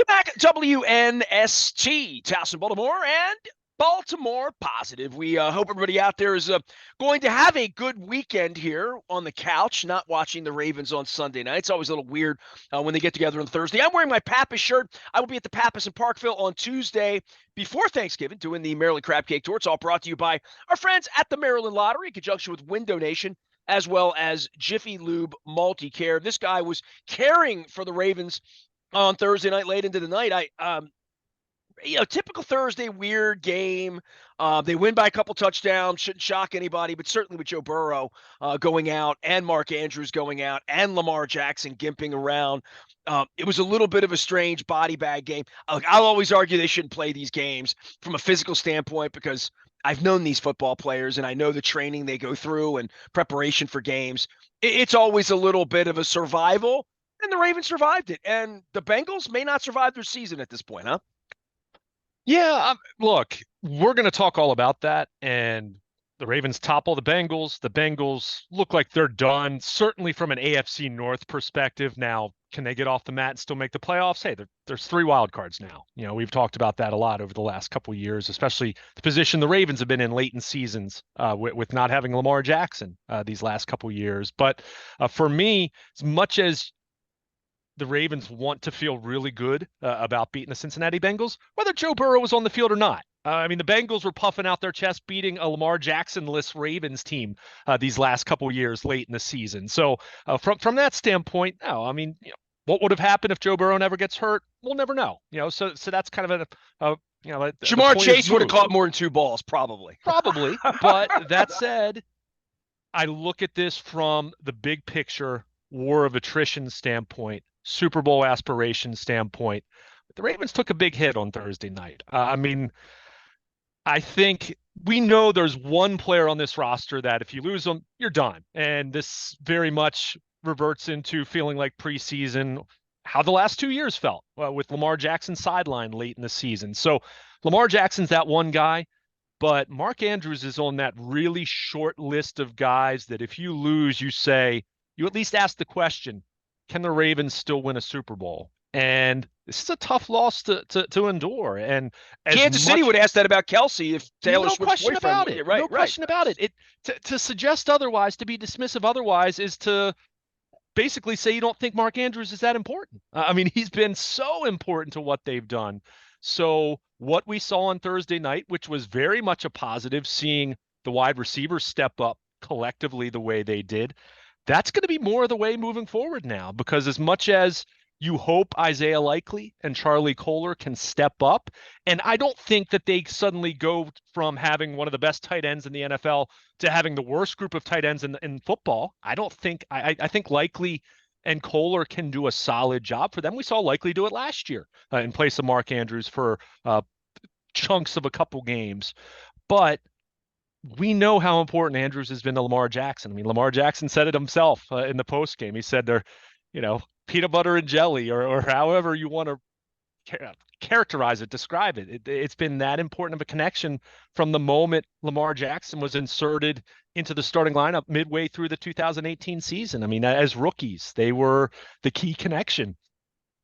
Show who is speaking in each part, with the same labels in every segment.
Speaker 1: Welcome back, WNST, Towson, Baltimore, and Baltimore Positive. We hope everybody out there is going to have a good weekend here on the couch, not watching the Ravens on Sunday night. It's always a little weird when they get together on Thursday. I'm wearing my Pappas shirt. I will be at the Pappas in Parkville on Tuesday before Thanksgiving doing the Maryland Crab Cake Tour. It's all brought to you by our friends at the Maryland Lottery in conjunction with Window Nation, as well as Jiffy Lube Multi-Care. This guy was caring for the Ravens on Thursday night, late into the night. Typical Thursday weird game. They win by a couple touchdowns. Shouldn't shock anybody, but certainly with Joe Burrow going out and Mark Andrews going out and Lamar Jackson gimping around, it was a little bit of a strange body bag game. I'll always argue they shouldn't play these games from a physical standpoint because I've known these football players and I know the training they go through and preparation for games. It's always a little bit of a survival. And the Ravens survived it. And the Bengals may not survive their season at this point, huh?
Speaker 2: Yeah, look, we're going to talk all about that. And the Ravens topple the Bengals. The Bengals look like they're done, certainly from an AFC North perspective. Now, can they get off the mat and still make the playoffs? Hey, there's 3 wild cards now. We've talked about that a lot over the last couple of years, especially the position the Ravens have been in late in seasons with not having Lamar Jackson these last couple of years. But for me, as much as the Ravens want to feel really good about beating the Cincinnati Bengals, whether Joe Burrow was on the field or not. The Bengals were puffing out their chest, beating a Lamar Jackson-less Ravens team these last couple of years late in the season. So from that standpoint, no, what would have happened if Joe Burrow never gets hurt? We'll never know. So that's kind of
Speaker 1: Ja'Marr Chase would have caught more than 2 balls, probably.
Speaker 2: Probably. But that said, I look at this from the big picture war of attrition standpoint, Super Bowl aspirations standpoint. The Ravens took a big hit on Thursday night. I think we know there's one player on this roster that if you lose them, you're done. And this very much reverts into feeling like preseason, how the last 2 years felt with Lamar Jackson sidelined late in the season. So Lamar Jackson's that one guy, but Mark Andrews is on that really short list of guys that if you lose, you at least ask the question, can the Ravens still win a Super Bowl? And this is a tough loss to endure. And
Speaker 1: Kansas City would ask that about Kelsey if Taylor Swift's
Speaker 2: question about it.
Speaker 1: Right,
Speaker 2: no question about it. To suggest otherwise, to be dismissive otherwise, is to basically say you don't think Mark Andrews is that important. He's been so important to what they've done. So what we saw on Thursday night, which was very much a positive, seeing the wide receivers step up collectively the way they did, that's going to be more of the way moving forward now, because as much as you hope Isaiah Likely and Charlie Kolar can step up, and I don't think that they suddenly go from having one of the best tight ends in the NFL to having the worst group of tight ends in football. I think Likely and Kolar can do a solid job for them. We saw Likely do it last year in place of Mark Andrews for chunks of a couple games. But we know how important Andrews has been to Lamar Jackson. Lamar Jackson said it himself in the post game. He said they're, peanut butter and jelly, or however you want to characterize it, describe it. It's been that important of a connection from the moment Lamar Jackson was inserted into the starting lineup midway through the 2018 season. As rookies, they were the key connection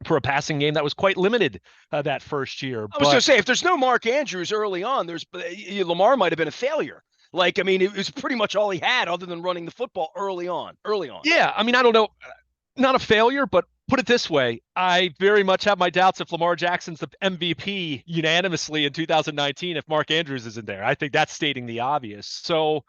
Speaker 2: for a passing game that was quite limited that first year.
Speaker 1: I was going to say, if there's no Mark Andrews early on, Lamar might have been a failure. It was pretty much all he had other than running the football early on.
Speaker 2: Yeah, I don't know. Not a failure, but put it this way. I very much have my doubts if Lamar Jackson's the MVP unanimously in 2019 if Mark Andrews isn't there. I think that's stating the obvious. So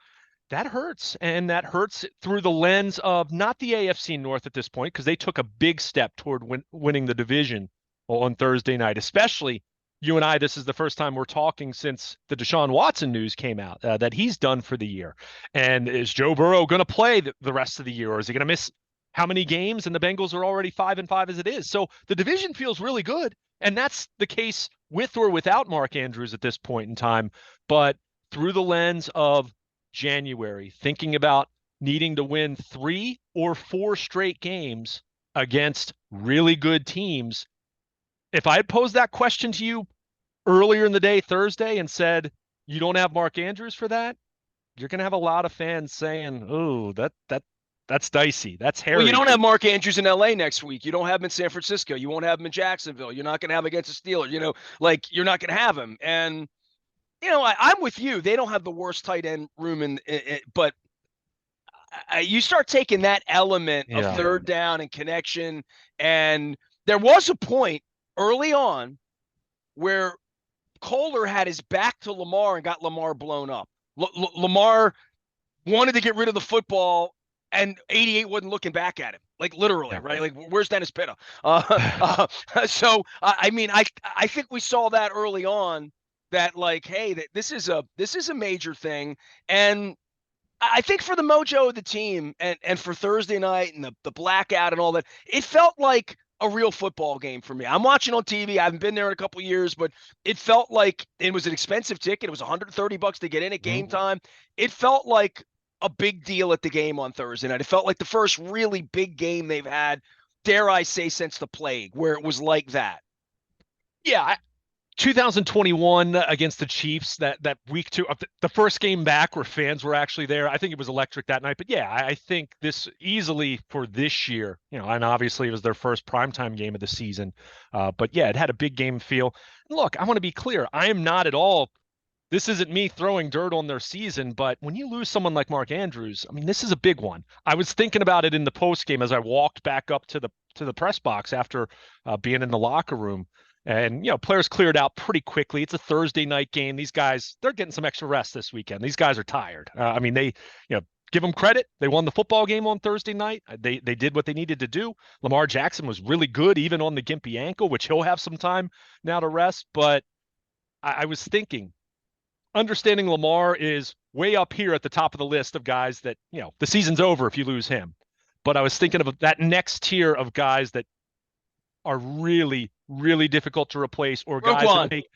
Speaker 2: that hurts, and that hurts through the lens of not the AFC North at this point, because they took a big step toward winning the division on Thursday night, especially you and I. This is the first time we're talking since the Deshaun Watson news came out that he's done for the year. And is Joe Burrow going to play the rest of the year, or is he going to miss how many games? And the Bengals are already 5-5 as it is. So the division feels really good. And that's the case with or without Mark Andrews at this point in time. But through the lens of January, thinking about needing to win 3 or 4 straight games against really good teams, if I had posed that question to you earlier in the day, Thursday, and said, you don't have Mark Andrews for that, you're going to have a lot of fans saying, oh, That's dicey. That's
Speaker 1: Well, you
Speaker 2: hairy.
Speaker 1: don't have Mark Andrews in LA next week. You don't have him in San Francisco. You won't have him in Jacksonville. You're not going to have him against the Steelers. Like you're not going to have him. And I'm with you. They don't have the worst tight end room but you start taking that element of
Speaker 2: Yeah.
Speaker 1: third down and connection. And there was a point early on where Kohler had his back to Lamar and got Lamar blown up. Lamar wanted to get rid of the football, and 88 wasn't looking back at him, like literally,
Speaker 2: Yeah.
Speaker 1: right? Like, where's Dennis Pitta? So I mean, I think we saw that early on, that like, hey, this is a major thing, and I think for the mojo of the team, and for Thursday night and the blackout and all that, it felt like a real football game for me. I'm watching on TV. I haven't been there in a couple years, but it felt like it was an expensive ticket. It was $130 to get in at game time. It felt like a big deal at the game on Thursday night. It felt like the first really big game they've had, dare I say, since the plague, where it was like that.
Speaker 2: Yeah, 2021 against the Chiefs, that week two, the first game back where fans were actually there. I think it was electric that night. But yeah, I think this easily for this year, and obviously it was their first primetime game of the season. But yeah, it had a big game feel. Look, I want to be clear. I am not at all. This isn't me throwing dirt on their season, but when you lose someone like Mark Andrews, I mean, this is a big one. I was thinking about it in the post game as I walked back up to the press box after being in the locker room. And, players cleared out pretty quickly. It's a Thursday night game. These guys, they're getting some extra rest this weekend. These guys are tired. I mean, they, give them credit. They won the football game on Thursday night. They did what they needed to do. Lamar Jackson was really good, even on the gimpy ankle, which he'll have some time now to rest. But I was thinking, understanding Lamar is way up here at the top of the list of guys that, the season's over if you lose him. But I was thinking of that next tier of guys that are really, really difficult to replace, or guys that make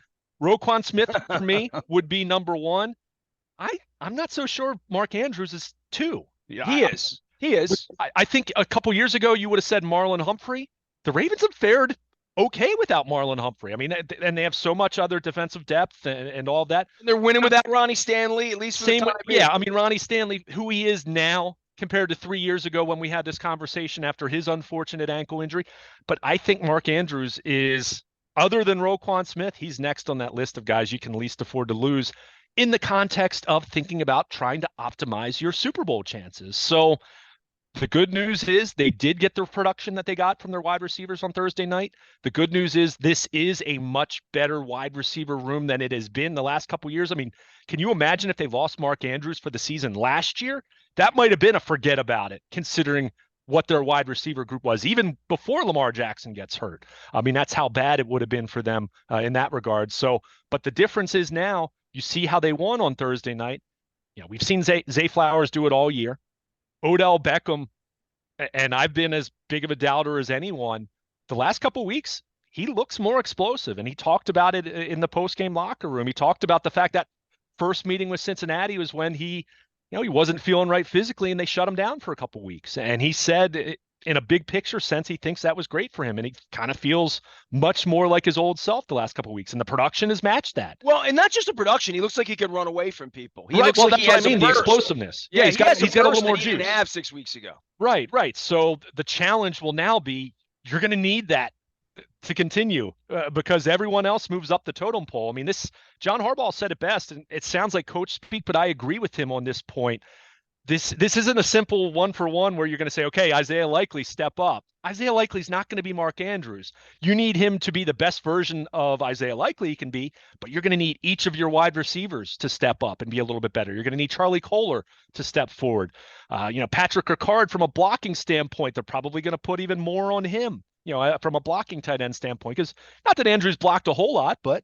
Speaker 2: Roquan Smith for me would be number one. I'm not so sure Mark Andrews is two.
Speaker 1: Yeah, he is.
Speaker 2: I think a couple years ago you would have said Marlon Humphrey. The Ravens have fared okay without Marlon Humphrey. I mean, and they have so much other defensive depth and all that.
Speaker 1: And they're winning without Ronnie Stanley, at least for the time being.
Speaker 2: Yeah, I mean, Ronnie Stanley, who he is now compared to 3 years ago when we had this conversation after his unfortunate ankle injury. But I think Mark Andrews is, other than Roquan Smith, he's next on that list of guys you can least afford to lose in the context of thinking about trying to optimize your Super Bowl chances. So the good news is they did get the production that they got from their wide receivers on Thursday night. The good news is this is a much better wide receiver room than it has been the last couple of years. I mean, can you imagine if they lost Mark Andrews for the season last year? That might have been a forget about it, considering what their wide receiver group was, even before Lamar Jackson gets hurt. I mean, that's how bad it would have been for them in that regard. So, but the difference is now you see how they won on Thursday night. We've seen Zay Flowers do it all year. Odell Beckham, and I've been as big of a doubter as anyone, the last couple of weeks, he looks more explosive, and he talked about it in the post-game locker room. He talked about the fact that first meeting with Cincinnati was when he wasn't feeling right physically, and they shut him down for a couple of weeks. And he said, in a big picture sense, he thinks that was great for him, and he kind of feels much more like his old self the last couple of weeks, and the production has matched that.
Speaker 1: Well, and not just the production. He looks like he could run away from people. He
Speaker 2: right.
Speaker 1: looks
Speaker 2: well,
Speaker 1: like
Speaker 2: that's what I mean. The explosiveness.
Speaker 1: Yeah,
Speaker 2: he's got a little more juice.
Speaker 1: He didn't have 6 weeks ago.
Speaker 2: Right. So the challenge will now be you're going to need that to continue because everyone else moves up the totem pole. I mean, John Harbaugh said it best, and it sounds like coach speak, but I agree with him on this point. This isn't a simple 1-for-1 where you're going to say, okay, Isaiah Likely, step up. Isaiah Likely's not going to be Mark Andrews. You need him to be the best version of Isaiah Likely he can be, but you're going to need each of your wide receivers to step up and be a little bit better. You're going to need Charlie Kohler to step forward. Patrick Ricard, from a blocking standpoint, they're probably going to put even more on him, from a blocking tight end standpoint, because not that Andrews blocked a whole lot, but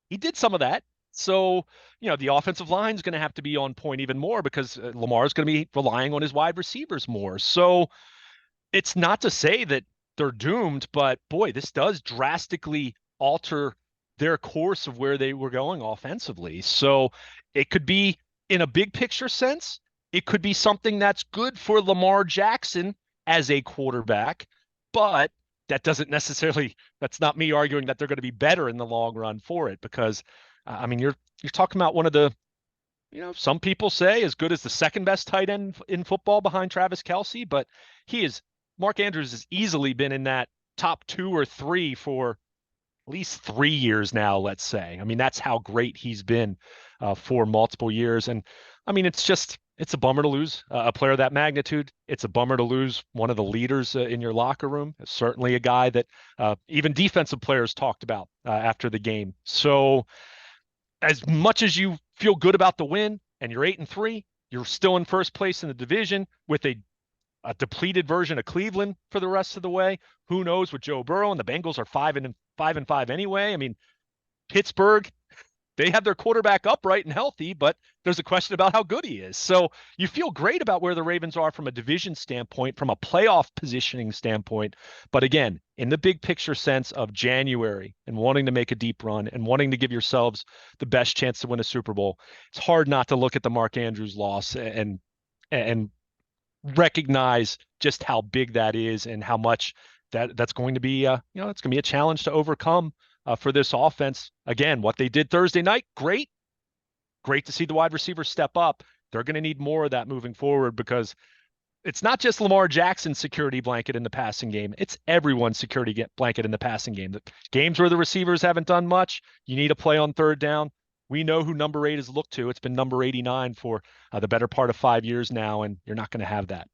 Speaker 2: he did some of that. So, the offensive line is going to have to be on point even more because Lamar is going to be relying on his wide receivers more. So it's not to say that they're doomed, but boy, this does drastically alter their course of where they were going offensively. So it could be, in a big picture sense, it could be something that's good for Lamar Jackson as a quarterback, but that doesn't necessarily, that's not me arguing that they're going to be better in the long run for it, because I mean, you're talking about one of the some people say as good as the second best tight end in football behind Travis Kelce, but Mark Andrews has easily been in that top 2 or 3 for at least 3 years now, let's say. I mean, that's how great he's been for multiple years. And I mean, it's a bummer to lose a player of that magnitude. It's a bummer to lose one of the leaders in your locker room. Certainly a guy that even defensive players talked about after the game. So as much as you feel good about the win and you're 8-3, you're still in first place in the division with a depleted version of Cleveland for the rest of the way. Who knows with Joe Burrow, and the Bengals are 5-5 anyway. I mean, Pittsburgh, they have their quarterback upright and healthy, but there's a question about how good he is. So you feel great about where the Ravens are from a division standpoint, from a playoff positioning standpoint. But again, in the big picture sense of January and wanting to make a deep run and wanting to give yourselves the best chance to win a Super Bowl, it's hard not to look at the Mark Andrews loss and recognize just how big that is and how much that's going to be, it's going to be a challenge to overcome for this offense. Again, what they did Thursday night, great to see the wide receivers step up. They're going to need more of that moving forward because it's not just Lamar Jackson's security blanket in the passing game. It's everyone's security blanket in the passing game. The games where the receivers haven't done much, you need a play on third down. We know who number 8 is looked to. It's been number 89 for the better part of 5 years now, and you're not going to have that.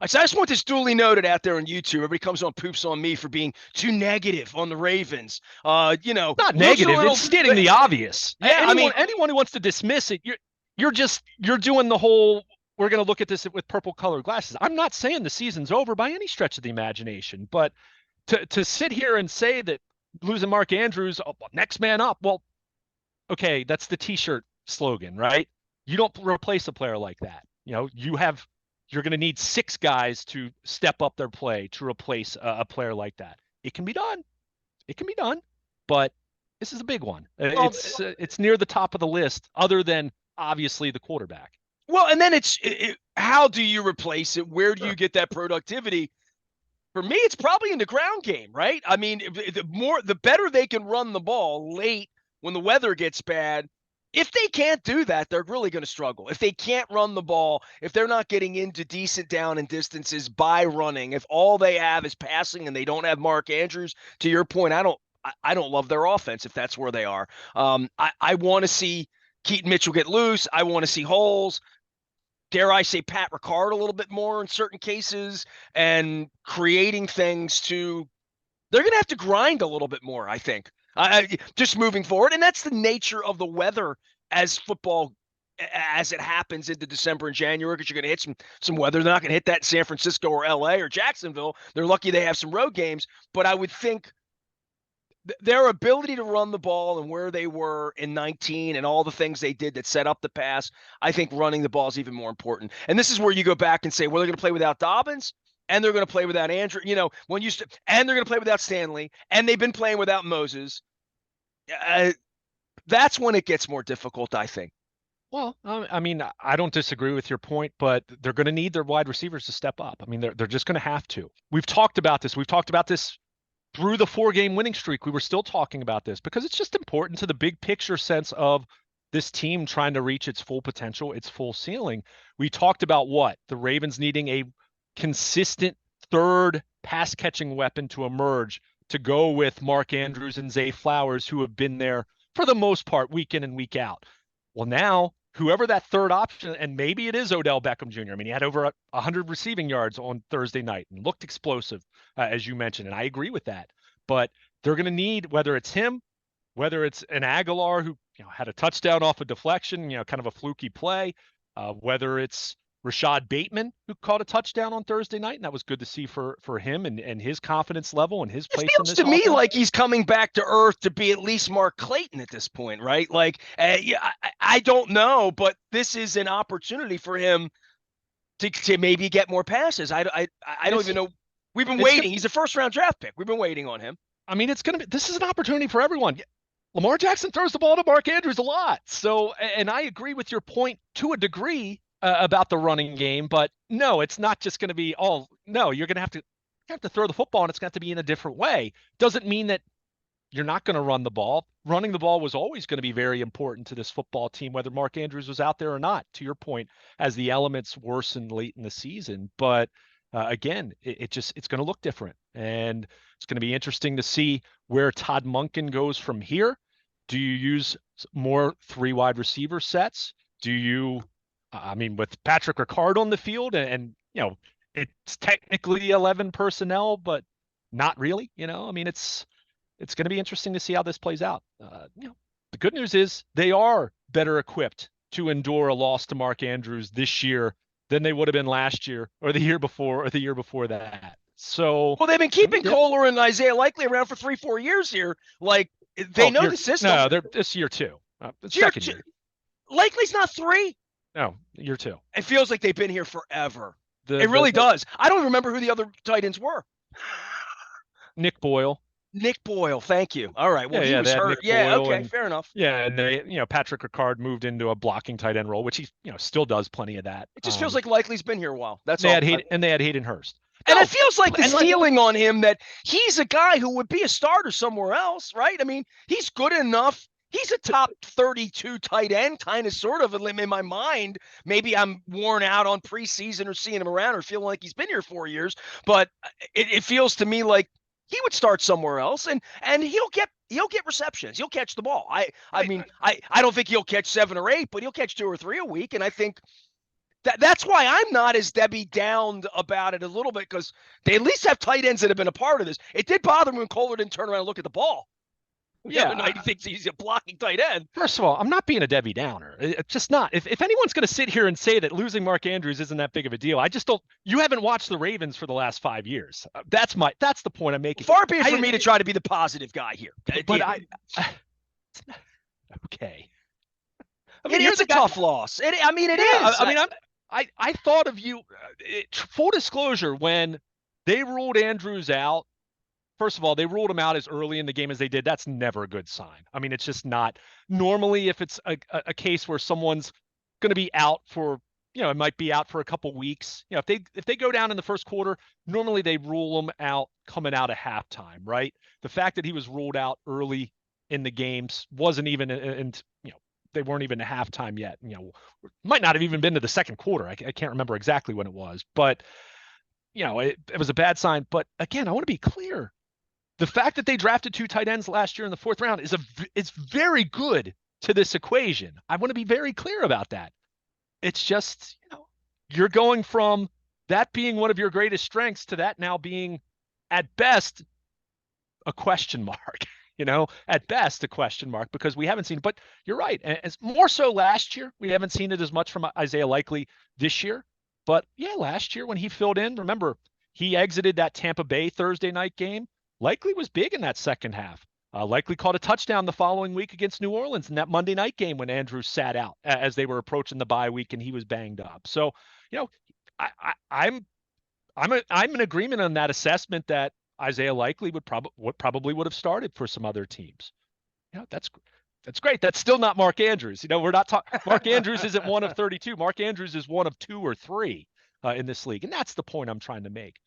Speaker 1: So I just want this duly noted out there on YouTube. Everybody comes on poops on me for being too negative on the Ravens.
Speaker 2: Not negative. It's stating the obvious. Yeah, anyone who wants to dismiss it, you're doing the whole. We're going to look at this with purple colored glasses. I'm not saying the season's over by any stretch of the imagination, but to sit here and say that losing Mark Andrews, next man up. Well, okay, that's the T-shirt slogan, right? You don't replace a player like that. You're going to need 6 guys to step up their play to replace a player like that. It can be done. But this is a big one. It's near the top of the list, other than obviously the quarterback.
Speaker 1: Well, and then how do you replace it? Where do you get that productivity? For me, it's probably in the ground game, right? I mean, the better they can run the ball late when the weather gets bad. If they can't do that, they're really going to struggle. If they can't run the ball, if they're not getting into decent down and distances by running, if all they have is passing and they don't have Mark Andrews, to your point, I don't love their offense if that's where they are. I want to see Keaton Mitchell get loose. I want to see holes. Dare I say Pat Ricard a little bit more in certain cases and creating things they're going to have to grind a little bit more, I think. Just moving forward. And that's the nature of the weather as football, as it happens into December and January, because you're going to hit some weather. They're not going to hit that in San Francisco or LA or Jacksonville. They're lucky they have some road games. But I would think their ability to run the ball and where they were in 19 and all the things they did that set up the pass, I think running the ball is even more important. And this is where you go back and say, well, they're going to play without Dobbins. And they're going to play without Andrew, and they're going to play without Stanley, and they've been playing without Moses. That's when it gets more difficult, I think.
Speaker 2: Well, I mean, I don't disagree with your point, but they're going to need their wide receivers to step up. I mean, they're just going to have to. We've talked about this. We've talked about this through the 4-game winning streak. We were still talking about this because it's just important to the big picture sense of this team trying to reach its full potential, its full ceiling. We talked about the Ravens needing a consistent third pass catching weapon to emerge to go with Mark Andrews and Zay Flowers, who have been there for the most part week in and week out. Well, now whoever that third option, and maybe it is Odell Beckham Jr. I mean, he had over 100 receiving yards on Thursday night and looked explosive, as you mentioned, and I agree with that. But they're going to need, whether it's him, whether it's an Aguilar who had a touchdown off a deflection, kind of a fluky play, whether it's Rashad Bateman, who caught a touchdown on Thursday night, and that was good to see for him and his confidence level and his place in this.
Speaker 1: It feels to me like he's coming back to earth to be at least Mark Clayton at this point, right? Like, I don't know, but this is an opportunity for him to maybe get more passes. I don't even know. We've been waiting. He's a first-round draft pick. We've been waiting on him.
Speaker 2: I mean, this is an opportunity for everyone. Lamar Jackson throws the ball to Mark Andrews a lot. So, and I agree with your point to a degree about the running game, but no, it's not just going to be you're going to have to throw the football, and it's got to be in a different way. Doesn't mean that you're not going to run the ball. Running the ball was always going to be very important to this football team, whether Mark Andrews was out there or not, to your point, as the elements worsened late in the season. But again, it's going to look different. And it's going to be interesting to see where Todd Monken goes from here. Do you use more three wide receiver sets? Do you, I mean, with Patrick Ricard on the field and it's technically 11 personnel, but not really, I mean, it's going to be interesting to see how this plays out. The good news is they are better equipped to endure a loss to Mark Andrews this year than they would have been last year or the year before or the year before that. So,
Speaker 1: well, they've been keeping Kohler and Isaiah Likely around for 3-4 years here. Like, they know the system.
Speaker 2: No, they're this year two. Second year.
Speaker 1: Likely's not 3.
Speaker 2: No, year 2.
Speaker 1: It feels like they've been here forever. It really does. I don't remember who the other tight ends were.
Speaker 2: Nick Boyle.
Speaker 1: Nick Boyle, thank you. All right. Well, he was hurt. Yeah, okay, fair enough.
Speaker 2: Yeah, and they, Patrick Ricard moved into a blocking tight end role, which he, still does plenty of that.
Speaker 1: It just feels like Likely's been here a while. That's
Speaker 2: all.
Speaker 1: And
Speaker 2: they had Hayden Hurst.
Speaker 1: And it feels like the ceiling on him that he's a guy who would be a starter somewhere else, right? I mean, he's good enough. He's a top 32 tight end, kind of, sort of, in my mind. Maybe I'm worn out on preseason or seeing him around or feeling like he's been here 4 years, but it feels to me like he would start somewhere else, and he'll get receptions. He'll catch the ball. I mean, I don't think he'll catch 7 or 8, but he'll catch 2 or 3 a week, and I think that's why I'm not as Debbie downed about it a little bit, because they at least have tight ends that have been a part of this. It did bother me when Kohler didn't turn around and look at the ball. Yeah, he thinks he's a blocking tight end.
Speaker 2: First of all, I'm not being a Debbie Downer. It's just not. If anyone's going to sit here and say that losing Mark Andrews isn't that big of a deal, I just don't. You haven't watched the Ravens for the last 5 years. That's the point I'm making.
Speaker 1: Far be it for me to try to be the positive guy here.
Speaker 2: But okay.
Speaker 1: I mean, it's a tough loss. It is.
Speaker 2: I mean, I thought of you. Full disclosure, when they ruled Andrews out. First of all, they ruled him out as early in the game as they did. That's never a good sign. I mean, it's just not. Normally, if it's a case where someone's going to be out for, it might be out for a couple weeks. If they go down in the first quarter, normally they rule them out coming out of halftime, right? The fact that he was ruled out early in the games wasn't even, and they weren't even to halftime yet. Might not have even been to the second quarter. I can't remember exactly when it was, but it was a bad sign. But again, I want to be clear. The fact that they drafted 2 tight ends last year in the 4th round is very good to this equation. I want to be very clear about that. It's just, you're going from that being one of your greatest strengths to that now being, at best, a question mark. At best a question mark, because we haven't seen it. But you're right. As more so last year, we haven't seen it as much from Isaiah Likely this year. But yeah, last year when he filled in, remember, he exited that Tampa Bay Thursday night game. Likely was big in that second half. Likely caught a touchdown the following week against New Orleans in that Monday night game when Andrews sat out as they were approaching the bye week and he was banged up. So, I'm in agreement on that assessment that Isaiah Likely would probably have started for some other teams. That's great. That's still not Mark Andrews. We're not talking. Mark Andrews isn't one of 32. Mark Andrews is one of 2 or 3 in this league, and that's the point I'm trying to make.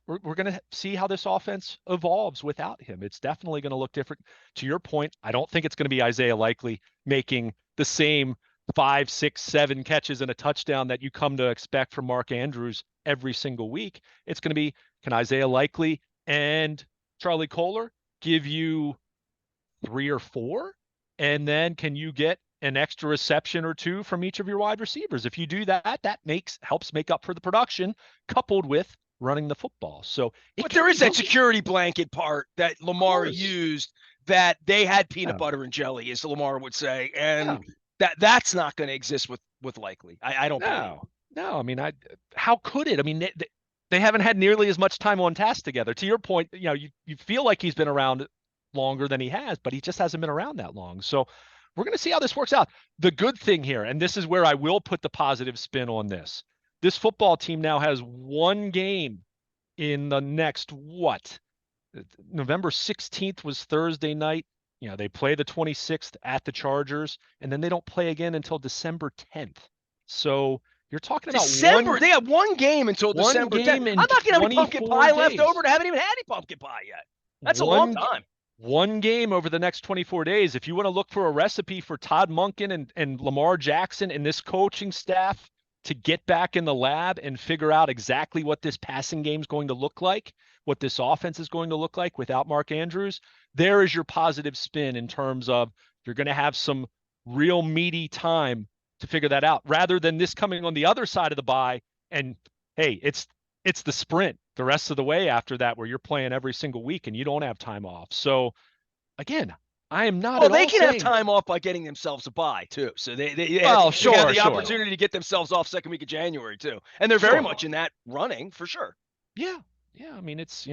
Speaker 2: We're going to see how this offense evolves without him. It's definitely going to look different. To your point, I don't think it's going to be Isaiah Likely making the same 5, 6, 7 catches and a touchdown that you come to expect from Mark Andrews every single week. It's going to be, can Isaiah Likely and Charlie Kohler give you 3 or 4? And then can you get an extra reception or 2 from each of your wide receivers? If you do that, that helps make up for the production coupled with running the football. So,
Speaker 1: but there is that security blanket part that Lamar used, that they had peanut butter and jelly, as Lamar would say, and that's not going to exist with Likely. I don't know.
Speaker 2: No, I mean, how could it? I mean, they haven't had nearly as much time on task together. To your point, you feel like he's been around longer than he has, but he just hasn't been around that long. So we're going to see how this works out. The good thing here, and this is where I will put the positive spin on this. This football team now has 1 game in the next, November 16th was Thursday night. They play the 26th at the Chargers, and then they don't play again until December 10th. So you're talking about
Speaker 1: December. They have 1 game until December 10th. I'm not going to have any pumpkin pie left over. I haven't even had any pumpkin pie yet. That's a long time.
Speaker 2: one game over the next 24 days. If you want to look for a recipe for Todd Monken and Lamar Jackson and this coaching staff to get back in the lab and figure out exactly what this passing game is going to look like, what this offense is going to look like without Mark Andrews, there is your positive spin in terms of you're going to have some real meaty time to figure that out rather than this coming on the other side of the bye and hey, it's the sprint the rest of the way after that where you're playing every single week and you don't have time off. So again, I am not
Speaker 1: Well,
Speaker 2: at
Speaker 1: they
Speaker 2: all
Speaker 1: can have
Speaker 2: saying,
Speaker 1: time off by getting themselves a bye too. So they
Speaker 2: well,
Speaker 1: have
Speaker 2: sure,
Speaker 1: the
Speaker 2: sure.
Speaker 1: opportunity to get themselves off second week of January too, and they're very
Speaker 2: Sure.
Speaker 1: much in that running for sure.
Speaker 2: Yeah. Yeah. I mean, it's,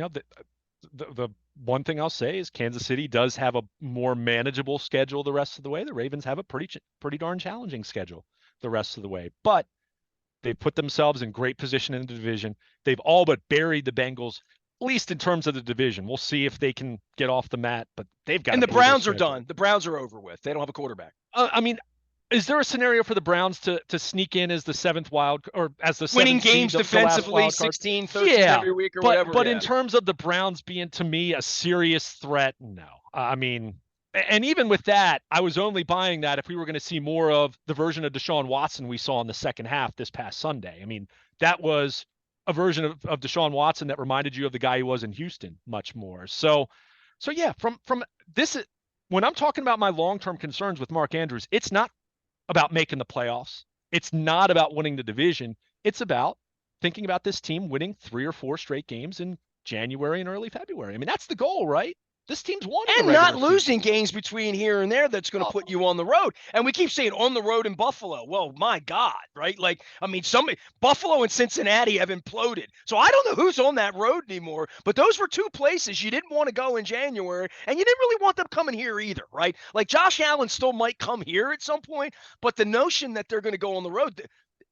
Speaker 2: the one thing I'll say is Kansas City does have a more manageable schedule the rest of the way. The Ravens have a pretty darn challenging schedule the rest of the way, but they've put themselves in great position in the division. They've all but buried the Bengals, at least in terms of the division. We'll see if they can get off the mat, but they've got
Speaker 1: And
Speaker 2: a
Speaker 1: the
Speaker 2: brutal
Speaker 1: Browns are
Speaker 2: schedule.
Speaker 1: done. The Browns are over with. They don't have a quarterback.
Speaker 2: I mean, is there a scenario for the Browns to sneak in as the seventh wild or as the
Speaker 1: Winning
Speaker 2: seventh seed,
Speaker 1: games
Speaker 2: the last
Speaker 1: defensively,
Speaker 2: wild card?
Speaker 1: 16-13
Speaker 2: Yeah,
Speaker 1: every week or
Speaker 2: but
Speaker 1: whatever.
Speaker 2: but
Speaker 1: Yeah.
Speaker 2: in terms of the Browns being to me a serious threat, no. I mean, and even with that, I was only buying that if we were going to see more of the version of Deshaun Watson we saw in the second half this past Sunday. I mean, that was a version of Deshaun Watson that reminded you of the guy he was in Houston much more. So yeah, from this, when I'm talking about my long-term concerns with Mark Andrews, it's not about making the playoffs. It's not about winning the division. It's about thinking about this team winning 3 or 4 straight games in January and early February. I mean, that's the goal, right? This team's won in the
Speaker 1: And not
Speaker 2: regular
Speaker 1: losing
Speaker 2: season.
Speaker 1: games between here and there that's going to put
Speaker 2: Oh,
Speaker 1: you on the road. And we keep saying on the road in Buffalo. Well, my God, right? Like, I mean, Buffalo and Cincinnati have imploded. So I don't know who's on that road anymore, but those were two places you didn't want to go in January, and you didn't really want them coming here either, right? Like Josh Allen still might come here at some point, but the notion that they're going to go on the road,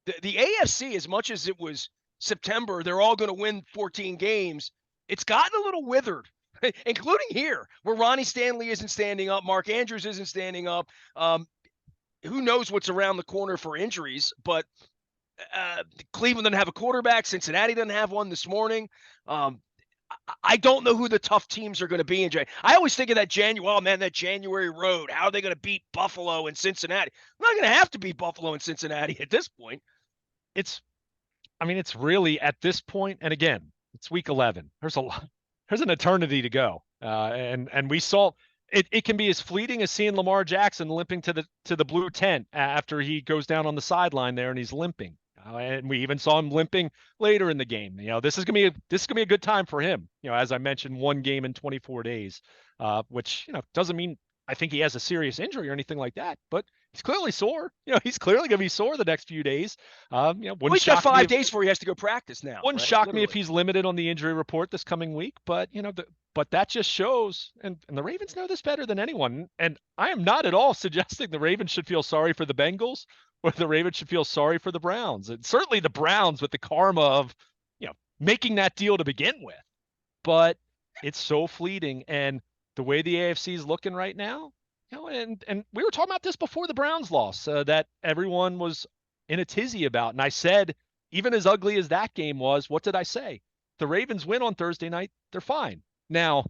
Speaker 1: the AFC, as much as it was September, they're all going to win 14 games, it's gotten a little withered, including here, where Ronnie Stanley isn't standing up, Mark Andrews isn't standing up. Who knows what's around the corner for injuries, but Cleveland doesn't have a quarterback. Cincinnati doesn't have one this morning. I don't know who the tough teams are going to be in January. I always think of that January. Oh man, that January road. How are they going to beat Buffalo and Cincinnati? I'm not going to have to beat Buffalo and Cincinnati at this point.
Speaker 2: it's I mean, it's really at this point, and again, it's week 11. There's an eternity to go. And we saw it can be as fleeting as seeing Lamar Jackson limping to the blue tent after he goes down on the sideline there and he's limping. And we even saw him limping later in the game. This is gonna be a good time for him. As I mentioned, one game in 24 days, which doesn't mean I think he has a serious injury or anything like that, but he's clearly sore. He's clearly gonna be sore the next few days.
Speaker 1: Well,
Speaker 2: Wouldn't
Speaker 1: he's got
Speaker 2: shock me
Speaker 1: 5
Speaker 2: if
Speaker 1: days before he has to go practice now,
Speaker 2: wouldn't
Speaker 1: right?
Speaker 2: shock me if
Speaker 1: Literally.
Speaker 2: he's limited on the injury report this coming week, but but that just shows, and the Ravens know this better than anyone. And I am not at all suggesting the Ravens should feel sorry for the Bengals or the Ravens should feel sorry for the Browns. And certainly the Browns with the karma of, making that deal to begin with. But it's so fleeting, and the way the AFC is looking right now, and we were talking about this before the Browns loss that everyone was in a tizzy about, and I said, even as ugly as that game was, what did I say? The Ravens win on Thursday night, they're fine. Now,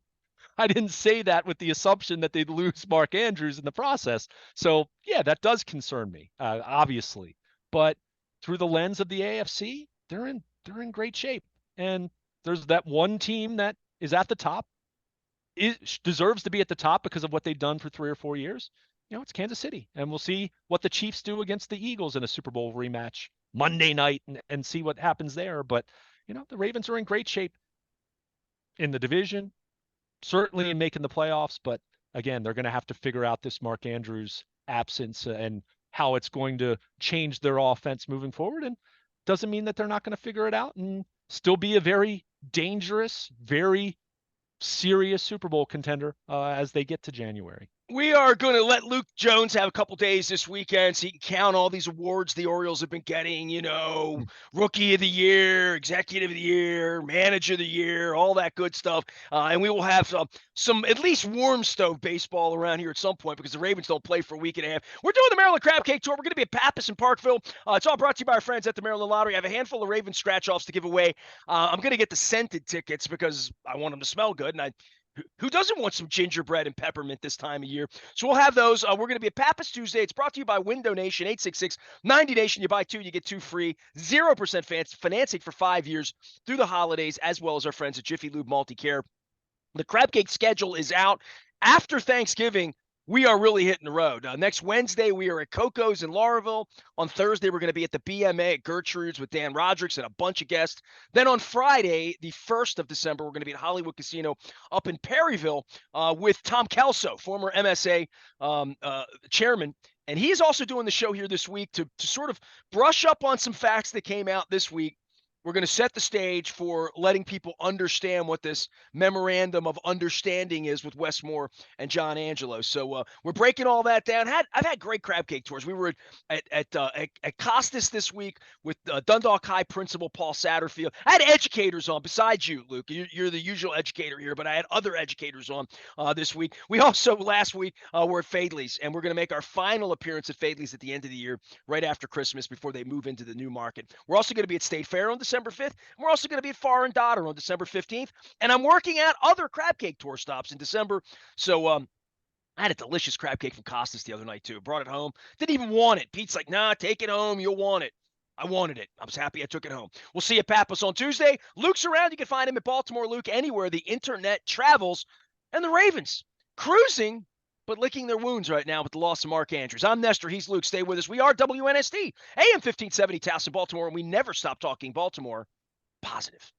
Speaker 2: I didn't say that with the assumption that they'd lose Mark Andrews in the process. So yeah, that does concern me, obviously. But through the lens of the AFC, they're in great shape, and there's that one team that is at the top, deserves to be at the top because of what they've done for 3 or 4 years. It's Kansas City, and we'll see what the Chiefs do against the Eagles in a Super Bowl rematch Monday night and see what happens there. But the Ravens are in great shape in the division, certainly in making the playoffs. But again, they're going to have to figure out this Mark Andrews absence and how it's going to change their offense moving forward. And doesn't mean that they're not going to figure it out and still be a very dangerous, very serious Super Bowl contender as they get to January.
Speaker 1: We are going to let Luke Jones have a couple days this weekend so he can count all these awards the Orioles have been getting, Rookie of the Year, Executive of the Year, Manager of the Year, all that good stuff. And we will have some at least warm stove baseball around here at some point because the Ravens don't play for a week and a half. We're doing the Maryland Crab Cake Tour. We're going to be at Pappas and Parkville. It's all brought to you by our friends at the Maryland Lottery. I have a handful of Ravens scratch-offs to give away. I'm going to get the scented tickets because I want them to smell good, and I Who doesn't want some gingerbread and peppermint this time of year? So we'll have those. We're going to be at Pappas Tuesday. It's brought to you by Window Nation, 866-90 Nation. You buy two, you get two free. 0% financing for 5 years through the holidays, as well as our friends at Jiffy Lube Multi-Care. The crab cake schedule is out. After Thanksgiving, we are really hitting the road. Next Wednesday, we are at Coco's in Lauraville. On Thursday, we're going to be at the BMA at Gertrude's with Dan Rodricks and a bunch of guests. Then on Friday, the 1st of December, we're going to be at Hollywood Casino up in Perryville with Tom Kelso, former MSA chairman. And he's also doing the show here this week to sort of brush up on some facts that came out this week. We're going to set the stage for letting people understand what this memorandum of understanding is with Wes Moore and John Angelo. So we're breaking all that down. I've had great crab cake tours. We were at Costas this week with Dundalk High principal Paul Satterfield. I had educators on besides you, Luke. You're the usual educator here, but I had other educators on this week. We also last week were at Fadley's, and we're going to make our final appearance at Fadley's at the end of the year, right after Christmas, before they move into the new market. We're also going to be at State Fair on December 5th. And we're also going to be at Far and Dodder on December 15th. And I'm working out other crab cake tour stops in December. So I had a delicious crab cake from Costas the other night, too. Brought it home. Didn't even want it. Pete's like, nah, take it home. You'll want it. I wanted it. I was happy I took it home. We'll see you at Pappas on Tuesday. Luke's around. You can find him at Baltimore Luke anywhere the internet travels. And the Ravens cruising, but licking their wounds right now with the loss of Mark Andrews. I'm Nestor. He's Luke. Stay with us. We are WNST, AM 1570, Towson, Baltimore, and we never stop talking Baltimore positive.